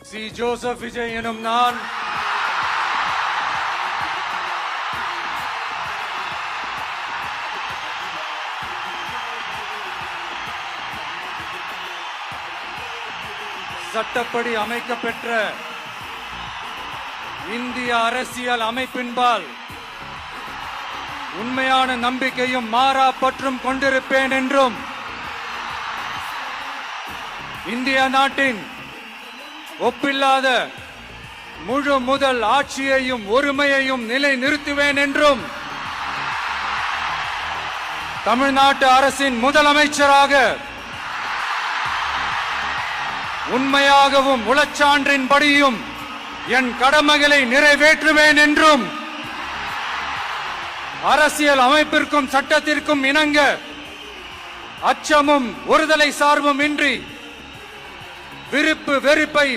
C Joseph Vijay எனும் நான் சட்டப்படி அமைக்கப்பெற்ற இந்திய அரசியல் அமைப்பின்பால் உண்மையான நம்பிக்கையும் மாறா பற்றும் கொண்டிருப்பேன் என்றும் இந்திய நாட்டின் ஒப்பில்லாத முழு முதல் ஆட்சியையும் ஒருமையையும் நிலைநிறுத்துவேன் என்றும் தமிழ்நாட்டு அரசின் முதலமைச்சராக உண்மையாகவும் உளச்சான்றின்படியும் என் கடமைகளை நிறைவேற்றுவேன் என்றும் அரசியல் அமைப்பிற்கும் சட்டத்திற்கும் இணங்க அச்சமும் ஒருதலை சார்பும் இன்றி விருப்பு வெறுப்பை